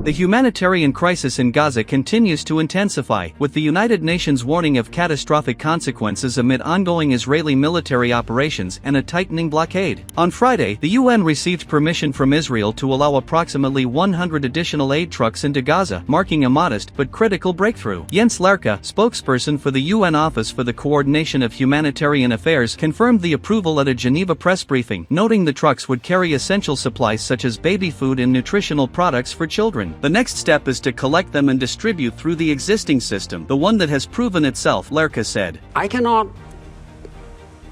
The humanitarian crisis in Gaza continues to intensify, with the United Nations warning of catastrophic consequences amid ongoing Israeli military operations and a tightening blockade. On Friday, the UN received permission from Israel to allow approximately 100 additional aid trucks into Gaza, marking a modest but critical breakthrough. Jens Lerke, spokesperson for the UN Office for the Coordination of Humanitarian Affairs, confirmed the approval at a Geneva press briefing, noting the trucks would carry essential supplies such as baby food and nutritional products for children. The next step is to collect them and distribute through the existing system, the one that has proven itself, Lerke said. I cannot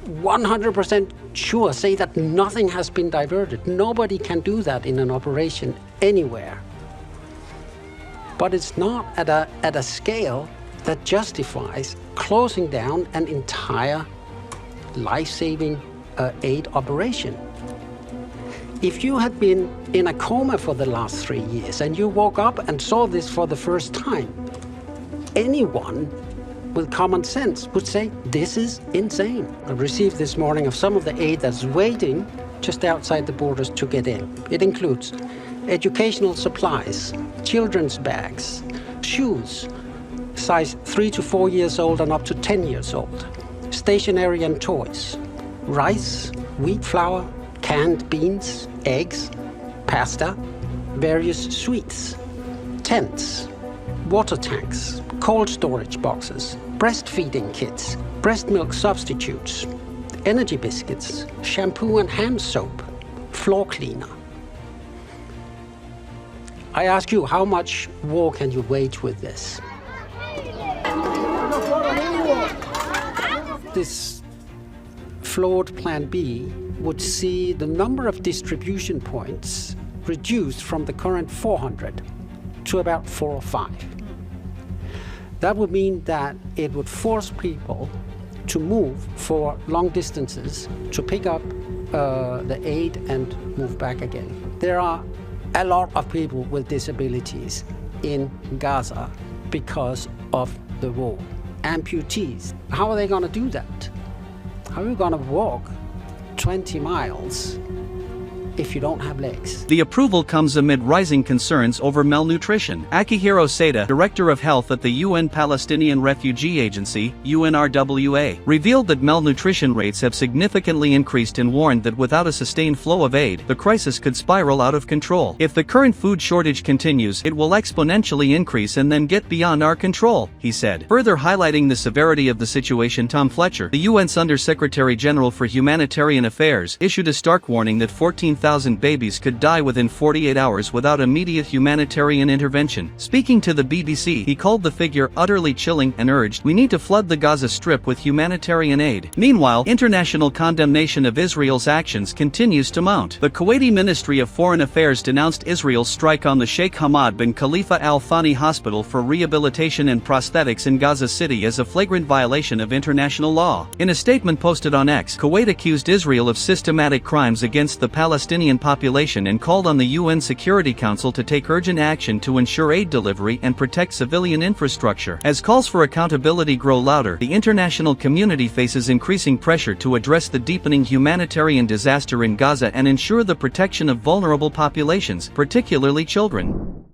100% sure say that nothing has been diverted. Nobody can do that in an operation anywhere. But it's not at a scale that justifies closing down an entire life-saving aid operation. If you had been in a coma for the last 3 years and you woke up and saw this for the first time, anyone with common sense would say, this is insane. I received this morning of some of the aid that's waiting just outside the borders to get in. It includes educational supplies, children's bags, shoes, size 3 to 4 years old and up to 10 years old, stationery and toys, rice, wheat flour, canned beans, eggs, pasta, various sweets, tents, water tanks, cold storage boxes, breastfeeding kits, breast milk substitutes, energy biscuits, shampoo and hand soap, floor cleaner. I ask you, how much war can you wage with this? This flawed Plan B would see the number of distribution points reduced from the current 400 to about 4 or 5. That would mean that it would force people to move for long distances to pick up the aid and move back again. There are a lot of people with disabilities in Gaza because of the war. Amputees. How are they going to do that? How are you going to walk 20 miles if you don't have legs? The approval comes amid rising concerns over malnutrition. Akihiro Seda, director of health at the UN Palestinian Refugee Agency, UNRWA, revealed that malnutrition rates have significantly increased and warned that without a sustained flow of aid, the crisis could spiral out of control. If the current food shortage continues, it will exponentially increase and then get beyond our control, he said. Further highlighting the severity of the situation, Tom Fletcher, the UN's Under-Secretary General for Humanitarian Affairs, issued a stark warning that 14,000 babies could die within 48 hours without immediate humanitarian intervention. Speaking to the BBC, he called the figure utterly chilling and urged, "We need to flood the Gaza Strip with humanitarian aid." Meanwhile, international condemnation of Israel's actions continues to mount. The Kuwaiti Ministry of Foreign Affairs denounced Israel's strike on the Sheikh Hamad bin Khalifa Al Thani Hospital for rehabilitation and prosthetics in Gaza City as a flagrant violation of international law. In a statement posted on X, Kuwait accused Israel of systematic crimes against the Palestinian population and called on the UN Security Council to take urgent action to ensure aid delivery and protect civilian infrastructure. As calls for accountability grow louder, the international community faces increasing pressure to address the deepening humanitarian disaster in Gaza and ensure the protection of vulnerable populations, particularly children.